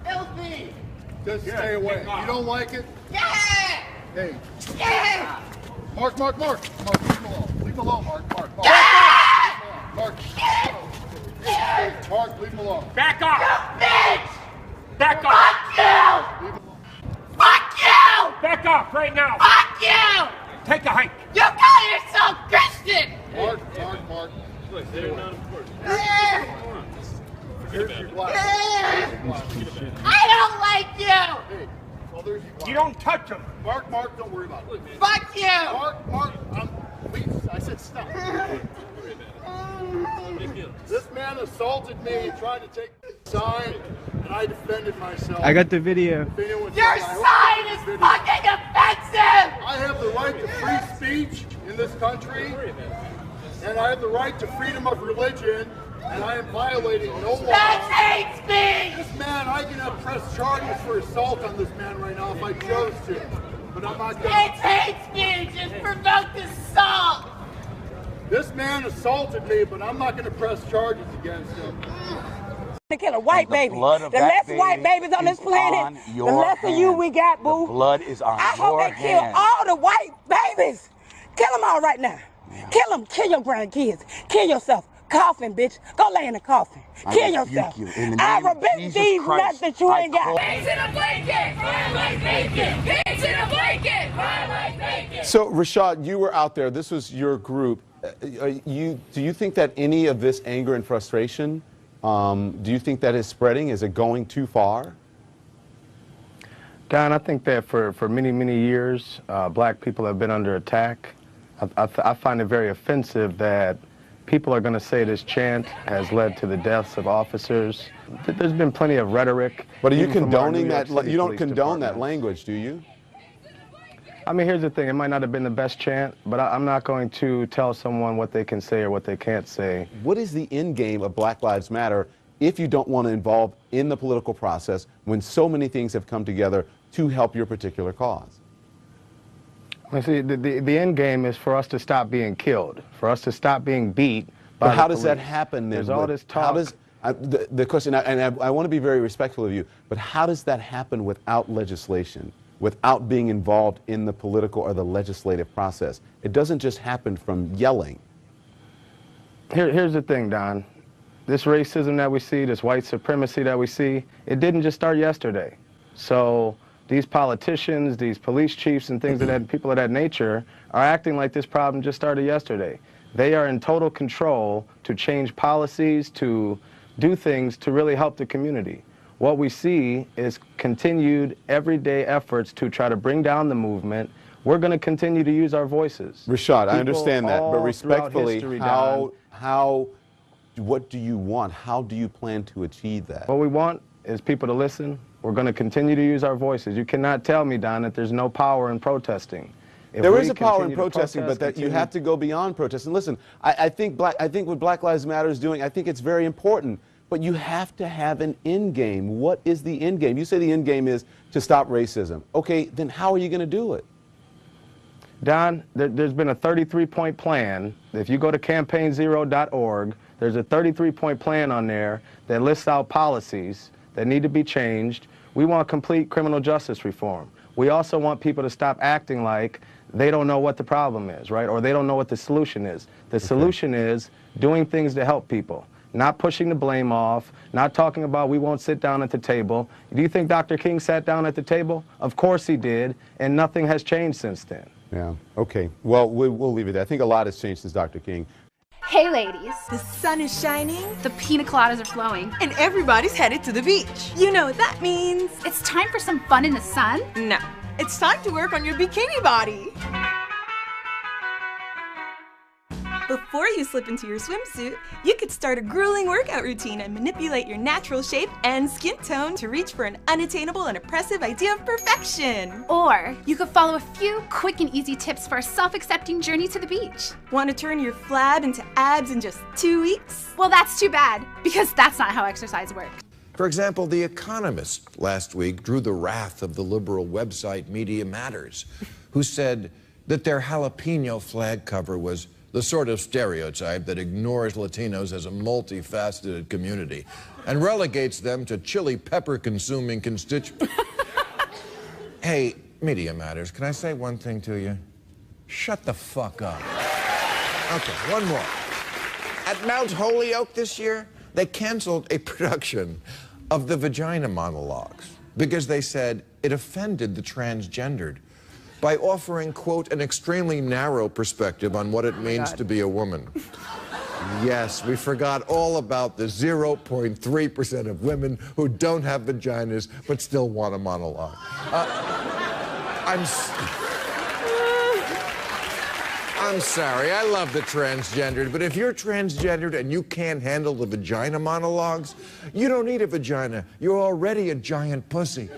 Filthy! Just stay away. You don't like it? Yeah! Hey. Yeah! Mark, leave him alone. Leave him alone, Mark. Yeah! Mark. Mark, leave him alone. Back off! You bitch! Back off! Fuck you! Leave him alone. Fuck you! Back off right now! Fuck you! Take a hike! You call yourself Christian! Mark. Look, they're not important. Here's your glass. I don't like you! Hey, well, there's your glass. You don't touch him! Mark, don't worry about it. Fuck you! Mark, please, I said stop. This man assaulted me, tried to take the sign, and I defended myself. I got the video. Your sign is fucking offensive! I have the right to free speech in this country, and I have the right to freedom of religion, and I am violating no law. That's hate speech! This man, I can press charges for assault on this man right now if I chose to, but I'm not going It's hate speech! It's provoked assault! This man assaulted me, but I'm not going to press charges against him. To kill a white baby. The less white babies on this planet, the less of you we got, boo. The blood is on I hope they kill all the white babies. Kill them all right now. Kill them. Kill your grandkids. Kill yourself. Coffin, bitch. Go lay in a coffin. Kill yourself. I rebuke these nuts that you ain't got. Pigs in a blanket! Fry like bacon! Pigs in a blanket! Fry like bacon! So, Rashad, you were out there. This was your group. Do you think that any of this anger and frustration, do you think that is spreading? Is it going too far? Don, I think that for many, many years, black people have been under attack. I find it very offensive that people are going to say this chant has led to the deaths of officers. There's been plenty of rhetoric. But are you condoning that? You don't condone that language, do you? I mean, here's the thing. It might not have been the best chant, but I'm not going to tell someone what they can say or what they can't say. What is the end game of Black Lives Matter if you don't want to involve in the political process when so many things have come together to help your particular cause? I see, the end game is for us to stop being killed, for us to stop being beat by But how the does that police. happen then? There's all this talk. How does, the question, and I want to be very respectful of you, but how does that happen without legislation, without being involved in the political or the legislative process? It doesn't just happen from yelling. Here's the thing, Don. This racism that we see, this white supremacy that we see, it didn't just start yesterday. So these politicians, these police chiefs and things of that, people of that nature are acting like this problem just started yesterday. They are in total control to change policies, to do things to really help the community. What we see is continued everyday efforts to try to bring down the movement. We're going to continue to use our voices. Rashad, I understand that, but respectfully, history, what do you want? How do you plan to achieve that? What we want is people to listen. We're going to continue to use our voices. You cannot tell me, Don, that there's no power in protesting. There is a power in protesting, but that you have to go beyond protesting. Listen, I think what Black Lives Matter is doing, I think it's very important, but you have to have an end game. What is the end game? You say the end game is to stop racism. Okay, then how are you going to do it? Don, there's been a 33-point plan. If you go to campaignzero.org, there's a 33-point plan on there that lists out policies that need to be changed. We want complete criminal justice reform. We also want people to stop acting like they don't know what the problem is, right? Or they don't know what the solution is. The solution is doing things to help people, not pushing the blame off, not talking about we won't sit down at the table. Do you think Dr. King sat down at the table? Of course he did, and nothing has changed since then. Yeah, okay. Well, we'll leave it there. I think a lot has changed since Dr. King. Hey ladies, the sun is shining, the pina coladas are flowing, and everybody's headed to the beach. You know what that means. It's time for some fun in the sun? No, it's time to work on your bikini body. Before you slip into your swimsuit, you could start a grueling workout routine and manipulate your natural shape and skin tone to reach for an unattainable and oppressive idea of perfection. Or you could follow a few quick and easy tips for a self-accepting journey to the beach. Want to turn your flab into abs in just 2 weeks? Well, that's too bad, because that's not how exercise works. For example, The Economist last week drew the wrath of the liberal website Media Matters, who said that their jalapeno flag cover was the sort of stereotype that ignores Latinos as a multifaceted community and relegates them to chili pepper-consuming constituents. Hey, Media Matters, can I say one thing to you? Shut the fuck up. Okay, one more. At Mount Holyoke this year, they canceled a production of the Vagina Monologues because they said it offended the transgendered by offering, quote, an extremely narrow perspective on what it means to be a woman. Yes, we forgot all about the 0.3% of women who don't have vaginas but still want a monologue. I'm sorry, I love the transgendered, but if you're transgendered and you can't handle the vagina monologues, you don't need a vagina. You're already a giant pussy.